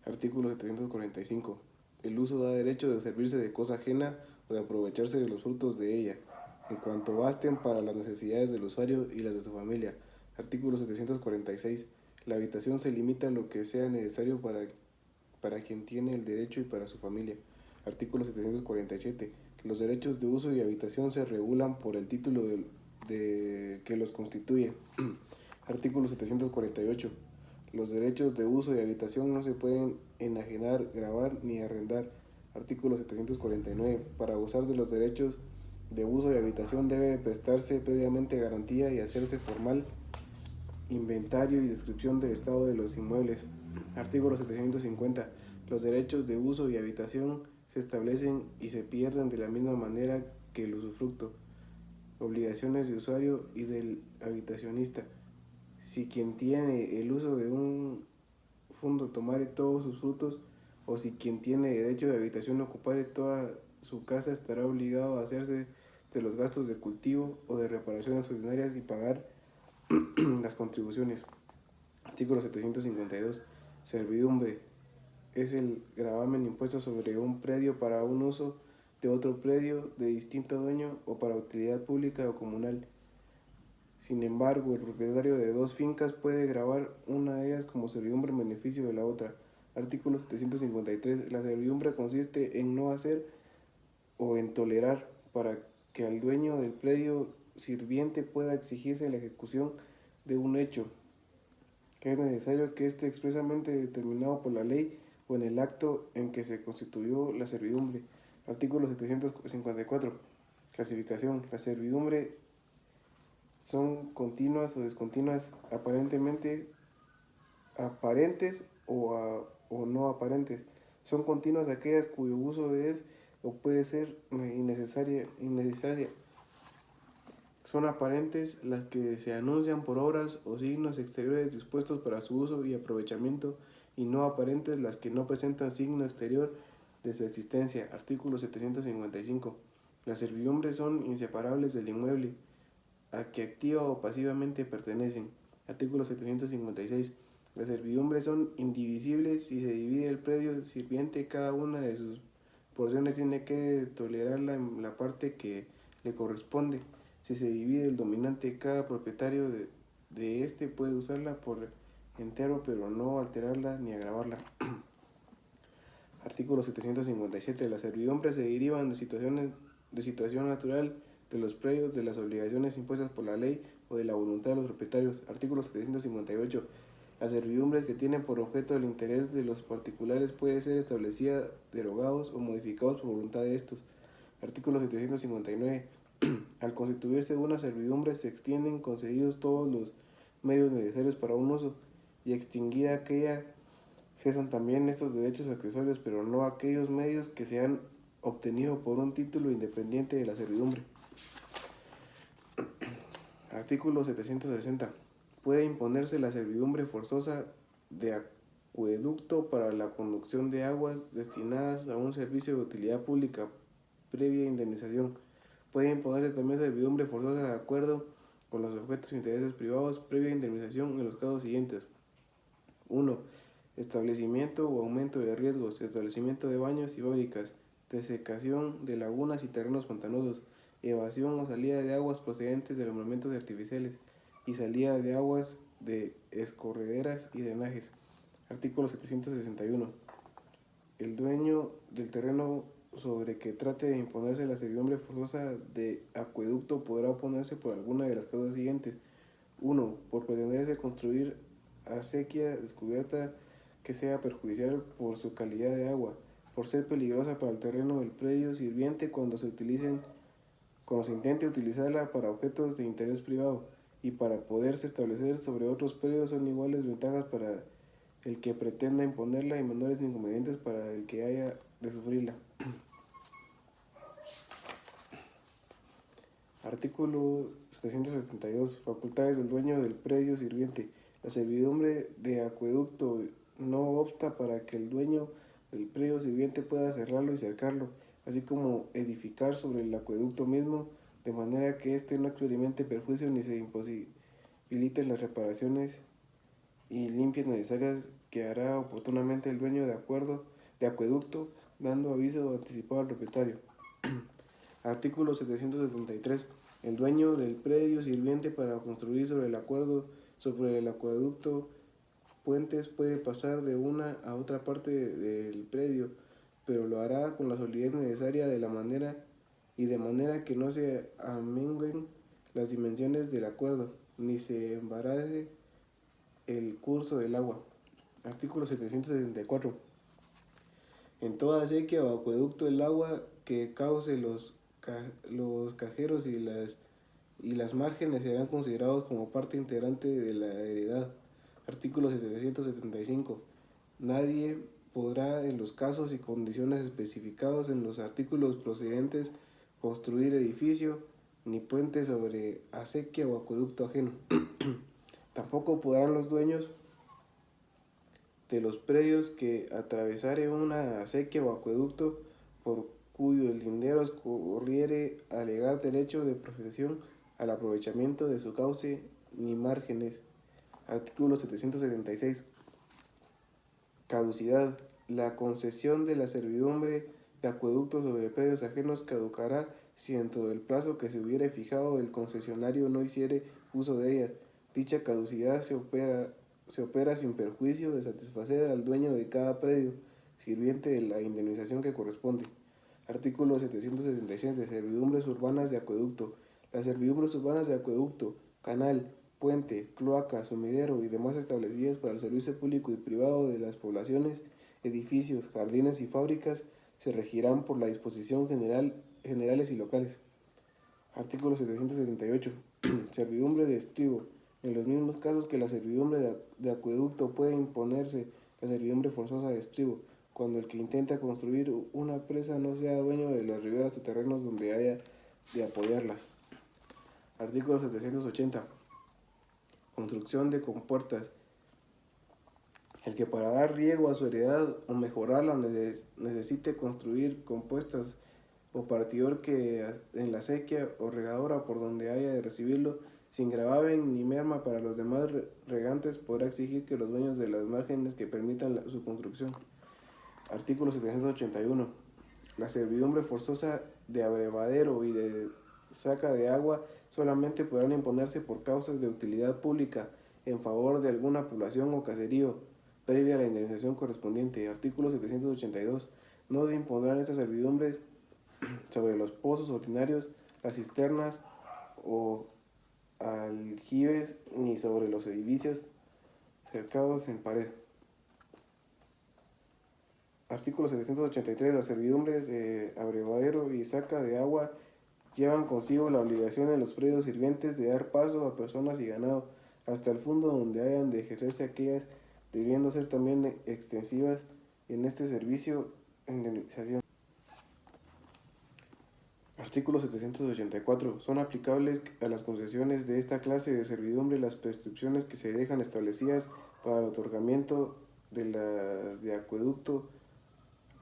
Artículo 745. El uso da derecho de servirse de cosa ajena o de aprovecharse de los frutos de ella, en cuanto basten para las necesidades del usuario y las de su familia. Artículo 746. La habitación se limita a lo que sea necesario para quien tiene el derecho y para su familia. Artículo 747. Los derechos de uso y habitación se regulan por el título que los constituye. Artículo 748. Los derechos de uso y habitación no se pueden enajenar, gravar ni arrendar. Artículo 749. Para gozar de los derechos de uso y habitación debe prestarse previamente garantía y hacerse formal inventario y descripción del estado de los inmuebles. Artículo 750. Los derechos de uso y habitación se establecen y se pierden de la misma manera que el usufructo. Obligaciones de usuario y del habitacionista. Si quien tiene el uso de un fondo tomare todos sus frutos, o si quien tiene derecho de habitación ocupare toda su casa, estará obligado a hacerse de los gastos de cultivo o de reparaciones ordinarias y pagar las contribuciones. Artículo 752. Servidumbre. Es el gravamen impuesto sobre un predio para un uso de otro predio de distinto dueño o para utilidad pública o comunal. Sin embargo, el propietario de dos fincas puede gravar una de ellas como servidumbre en beneficio de la otra. Artículo 753. La servidumbre consiste en no hacer o en tolerar para que al dueño del predio sirviente pueda exigirse la ejecución de un hecho que es necesario que esté expresamente determinado por la ley o en el acto en que se constituyó la servidumbre. Artículo 754. Clasificación. La servidumbre son continuas o descontinuas, aparentes o no aparentes. Son continuas aquellas cuyo uso es o puede ser innecesaria. Son aparentes las que se anuncian por obras o signos exteriores dispuestos para su uso y aprovechamiento, y no aparentes las que no presentan signo exterior de su existencia. Artículo 755. Las servidumbres son inseparables del inmueble a que activa o pasivamente pertenecen. Artículo 756. Las servidumbres son indivisibles. Si se divide el predio sirviente, cada una de sus porciones tiene que tolerarla en la parte que le corresponde. Si se divide el dominante, cada propietario de este puede usarla por entero, pero no alterarla ni agravarla. Artículo 757. Las servidumbres se derivan de situación natural de los predios, de las obligaciones impuestas por la ley o de la voluntad de los propietarios. Artículo 758. Las servidumbres que tienen por objeto el interés de los particulares pueden ser establecidas, derogados o modificados por voluntad de estos. Artículo 759. Al constituirse una servidumbre se extienden concedidos todos los medios necesarios para un uso, y extinguida aquella cesan también estos derechos accesorios, pero no aquellos medios que se han obtenido por un título independiente de la servidumbre. Artículo 760. Puede imponerse la servidumbre forzosa de acueducto para la conducción de aguas destinadas a un servicio de utilidad pública previa indemnización. Puede imponerse también servidumbre forzosa de acuerdo con los objetos e intereses privados previa indemnización en los casos siguientes. 1. Establecimiento o aumento de riesgos, establecimiento de baños y fábricas, desecación de lagunas y terrenos pantanosos, evasión o salida de aguas procedentes de nombramientos artificiales y salida de aguas de escorrederas y drenajes. Artículo 761. El dueño del terreno sobre que trate de imponerse la servidumbre forzosa de acueducto podrá oponerse por alguna de las causas siguientes. 1. Por pretenderse construir acequia descubierta que sea perjudicial por su calidad de agua, por ser peligrosa para el terreno del predio sirviente cuando se intente utilizarla para objetos de interés privado, y para poderse establecer sobre otros predios son iguales ventajas para el que pretenda imponerla y menores inconvenientes para el que haya de sufrirla. Artículo 772. Facultades del dueño del predio sirviente. La servidumbre de acueducto no obsta para que el dueño del predio sirviente pueda cerrarlo y cercarlo, así como edificar sobre el acueducto mismo, de manera que éste no experimente perjuicio ni se imposibiliten las reparaciones y limpias necesarias que hará oportunamente el dueño de acueducto, dando aviso anticipado al propietario. Artículo 773. El dueño del predio sirviente para construir sobre el acueducto puentes puede pasar de una a otra parte del predio, pero lo hará con la solidez necesaria de manera que no se amenguen las dimensiones del acuerdo, ni se embarace el curso del agua. Artículo 774. En toda sequía o acueducto el agua que cause los cajeros y las márgenes serán considerados como parte integrante de la heredad. Artículo 775. Nadie podrá, en los casos y condiciones especificados en los artículos procedentes, construir edificio ni puente sobre acequia o acueducto ajeno. Tampoco podrán los dueños de los predios que atravesare una acequia o acueducto por cuyos linderos corriere alegar derecho de profesión al aprovechamiento de su cauce ni márgenes. Artículo 776. Caducidad. La concesión de la servidumbre de acueductos sobre predios ajenos caducará si dentro del plazo que se hubiere fijado el concesionario no hiciere uso de ella. Dicha caducidad se opera sin perjuicio de satisfacer al dueño de cada predio sirviente de la indemnización que corresponde. Artículo 777. Servidumbres urbanas de acueducto. Las servidumbres urbanas de acueducto, canal, puente, cloaca, sumidero y demás establecidas para el servicio público y privado de las poblaciones, edificios, jardines y fábricas se regirán por la disposición generales y locales. Artículo 778. Servidumbre de estribo. En los mismos casos que la servidumbre de acueducto puede imponerse la servidumbre forzosa de estribo, cuando el que intenta construir una presa no sea dueño de las riberas o terrenos donde haya de apoyarlas. Artículo 780. Construcción de compuertas. El que para dar riego a su heredad o mejorarla necesite construir compuestas o partidor que en la sequía o regadora por donde haya de recibirlo, sin gravamen ni merma para los demás regantes, podrá exigir que los dueños de las márgenes que permitan su construcción. Artículo 781. La servidumbre forzosa de abrevadero y de saca de agua solamente podrán imponerse por causas de utilidad pública en favor de alguna población o caserío, previa a la indemnización correspondiente. Artículo 782. No se impondrán estas servidumbres sobre los pozos ordinarios, las cisternas o aljibes, ni sobre los edificios cercados en pared. Artículo 783. Las servidumbres de abrevadero y saca de agua llevan consigo la obligación en los predios sirvientes de dar paso a personas y ganado hasta el fondo donde hayan de ejercerse aquellas, debiendo ser también extensivas en este servicio indemnización. Artículo 784. Son aplicables a las concesiones de esta clase de servidumbre las prescripciones que se dejan establecidas para el otorgamiento de las de acueducto.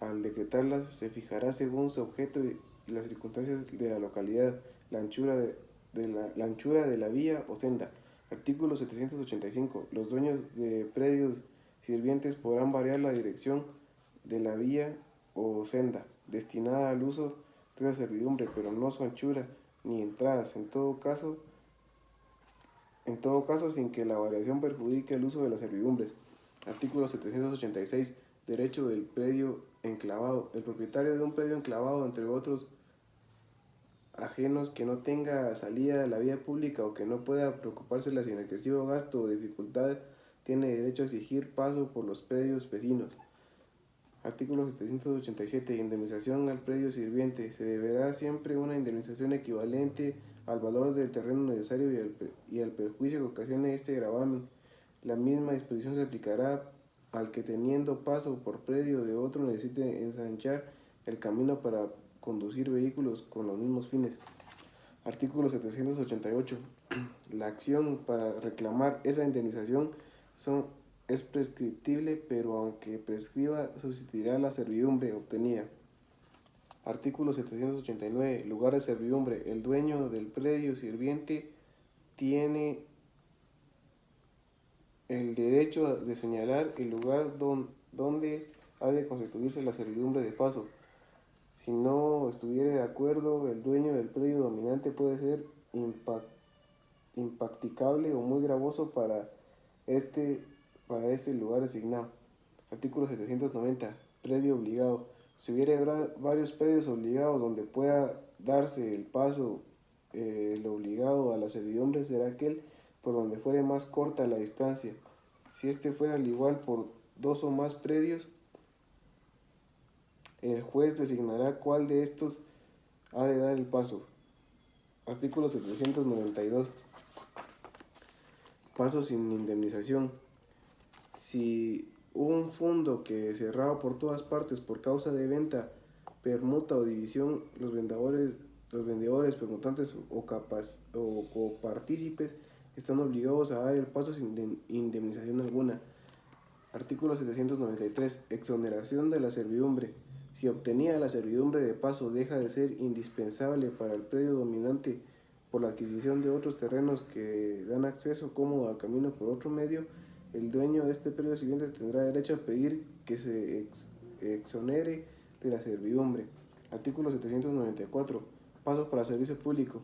Al decretarlas se fijará según su objeto y las circunstancias de la localidad, la anchura de la vía o senda. Artículo 785. Los dueños de predios sirvientes podrán variar la dirección de la vía o senda destinada al uso de la servidumbre, pero no su anchura ni entradas, en todo caso sin que la variación perjudique el uso de las servidumbres. Artículo 786. Derecho del predio enclavado. El propietario de un predio enclavado, entre otros ajenos, que no tenga salida a la vía pública o que no pueda preocupársela sin excesivo gasto o dificultad, tiene derecho a exigir paso por los predios vecinos. Artículo 787. Indemnización al predio sirviente. Se deberá siempre una indemnización equivalente al valor del terreno necesario y al perjuicio que ocasione este gravamen. La misma disposición se aplicará al que teniendo paso por predio de otro necesite ensanchar el camino para conducir vehículos con los mismos fines. Artículo 788. La acción para reclamar esa indemnización es prescriptible, pero aunque prescriba, subsistirá la servidumbre obtenida. Artículo 789. Lugar de servidumbre. El dueño del predio sirviente tiene el derecho de señalar el lugar donde ha de constituirse la servidumbre de paso. Si no estuviere de acuerdo, el dueño del predio dominante puede ser impracticable o muy gravoso este, para este lugar designado. Artículo 790. Predio obligado. Si hubiera varios predios obligados donde pueda darse el paso, el obligado a la servidumbre será aquel por donde fuere más corta la distancia. Si este fuera al igual por dos o más predios, el juez designará cuál de estos ha de dar el paso. Artículo 792. Paso sin indemnización. Si un fondo que cerrado por todas partes por causa de venta, permuta o división, los vendedores, permutantes o copartícipes están obligados a dar el paso sin indemnización alguna. Artículo 793. Exoneración de la servidumbre. Si obtenida la servidumbre de paso deja de ser indispensable para el predio dominante por la adquisición de otros terrenos que dan acceso cómodo al camino por otro medio, el dueño de este predio siguiente tendrá derecho a pedir que se exonere de la servidumbre. Artículo 794. Paso para servicio público.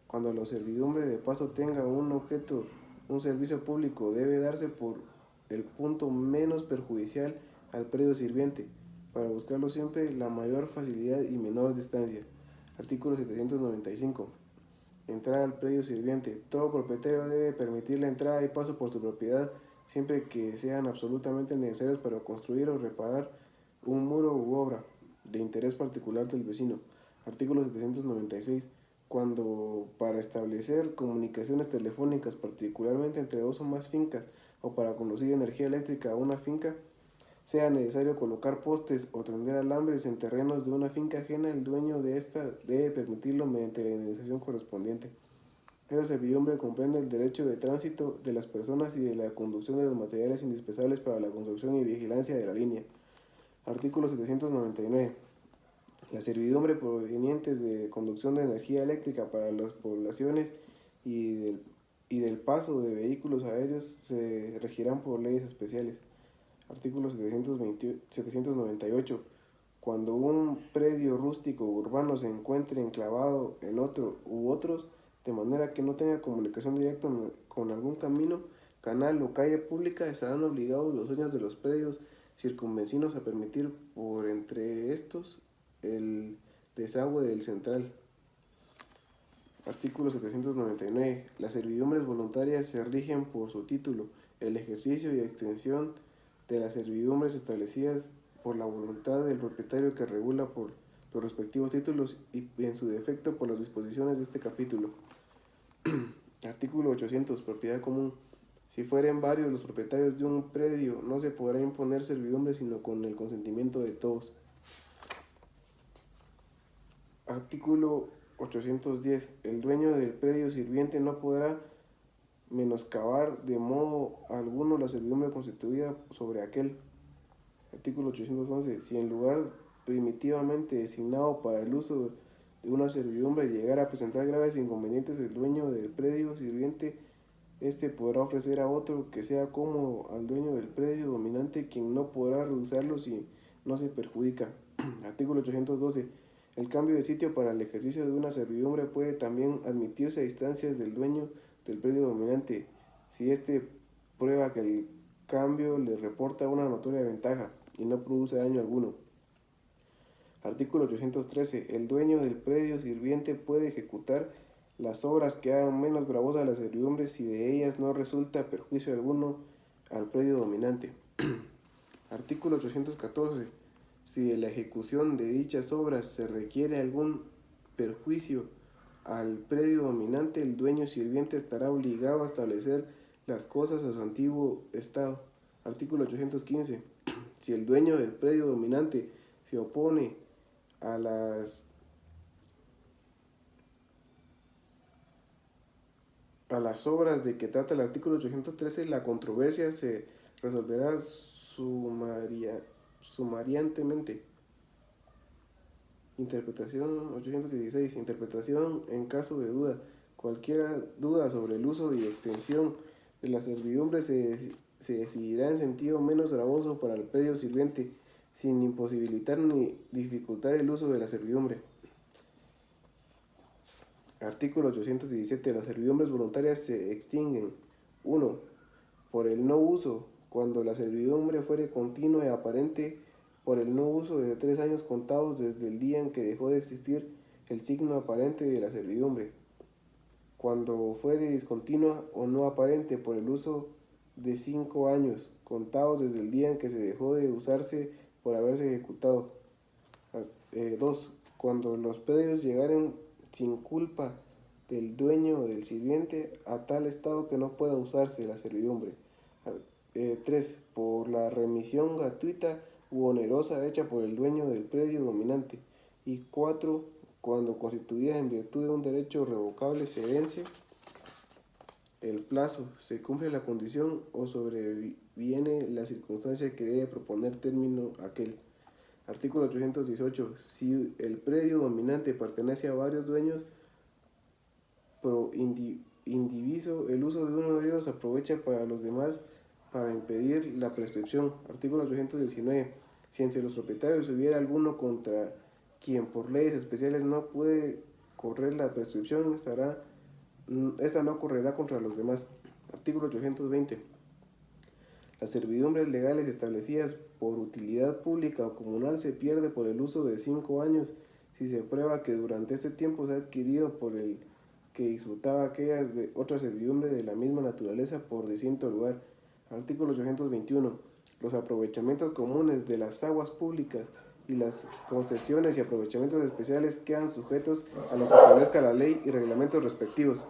Cuando la servidumbre de paso tenga un objeto, un servicio público, debe darse por el punto menos perjudicial al predio sirviente, para buscarlo siempre la mayor facilidad y menor distancia. Artículo 795. Entrada al predio sirviente. Todo propietario debe permitir la entrada y paso por su propiedad siempre que sean absolutamente necesarios para construir o reparar un muro u obra de interés particular del vecino. Artículo 796. Cuando para establecer comunicaciones telefónicas, particularmente entre dos o más fincas, o para conducir energía eléctrica a una finca, sea necesario colocar postes o tender alambres en terrenos de una finca ajena, el dueño de esta debe permitirlo mediante la indemnización correspondiente. Esa servidumbre comprende el derecho de tránsito de las personas y de la conducción de los materiales indispensables para la construcción y vigilancia de la línea. Artículo 799. Las servidumbre provenientes de conducción de energía eléctrica para las poblaciones y del paso de vehículos aéreos se regirán por leyes especiales. Artículo 798. Cuando un predio rústico urbano se encuentre enclavado en otro u otros, de manera que no tenga comunicación directa con algún camino, canal o calle pública, estarán obligados los dueños de los predios circunvecinos a permitir por entre estos el desagüe del central. Artículo 799. Las servidumbres voluntarias se rigen por su título. El ejercicio y extensión de las servidumbres establecidas por la voluntad del propietario que regula por los respectivos títulos y en su defecto por las disposiciones de este capítulo. Artículo 800. Propiedad común. Si fueren varios los propietarios de un predio, no se podrá imponer servidumbre sino con el consentimiento de todos. Artículo 810. El dueño del predio sirviente no podrá menoscabar de modo alguno la servidumbre constituida sobre aquel. Artículo 811. Si en lugar primitivamente designado para el uso de una servidumbre llegara a presentar graves inconvenientes, el dueño del predio sirviente podrá ofrecer a otro que sea cómodo al dueño del predio dominante, quien no podrá rehusarlo si no se perjudica. Artículo 812. El cambio de sitio para el ejercicio de una servidumbre puede también admitirse a instancias del dueño del predio dominante, si prueba que el cambio le reporta una notoria ventaja y no produce daño alguno. Artículo 813. El dueño del predio sirviente puede ejecutar las obras que hagan menos gravosa la servidumbre si de ellas no resulta perjuicio alguno al predio dominante. Artículo 814. Si de la ejecución de dichas obras se requiere algún perjuicio al predio dominante, el dueño sirviente estará obligado a establecer las cosas a su antiguo estado. Artículo 815. Si el dueño del predio dominante se opone a las obras de que trata el artículo 813, la controversia se resolverá sumariantemente. Interpretación 816. Interpretación en caso de duda. Cualquier duda sobre el uso y extensión de la servidumbre se se decidirá en sentido menos gravoso para el predio sirviente, sin imposibilitar ni dificultar el uso de la servidumbre. Artículo 817. Las servidumbres voluntarias se extinguen. 1. Por el no uso, cuando la servidumbre fuere continua y aparente, por el no uso de 3 años contados desde el día en que dejó de existir el signo aparente de la servidumbre. Cuando fuere discontinua o no aparente, por el uso de 5 años contados desde el día en que se dejó de usarse por haberse ejecutado. 2. Cuando los predios llegaren sin culpa del dueño o del sirviente a tal estado que no pueda usarse la servidumbre. 3. Por la remisión gratuita u onerosa hecha por el dueño del predio dominante. Y 4. Cuando constituida en virtud de un derecho revocable se vence el plazo, se cumple la condición o sobreviene la circunstancia que debe proponer término aquel. Artículo 818. Si el predio dominante pertenece a varios dueños, pro indiviso, el uso de uno de ellos aprovecha para los demás para impedir la prescripción. Artículo 819. Si entre los propietarios hubiera alguno contra quien por leyes especiales no puede correr la prescripción, esta no correrá contra los demás. Artículo 820. Las servidumbres legales establecidas por utilidad pública o comunal se pierde por el uso de 5 años si se prueba que durante este tiempo se ha adquirido por el que disfrutaba aquellas de otra servidumbre de la misma naturaleza por distinto lugar. Artículo 821. Los aprovechamientos comunes de las aguas públicas y las concesiones y aprovechamientos especiales quedan sujetos a lo que establezca la ley y reglamentos respectivos.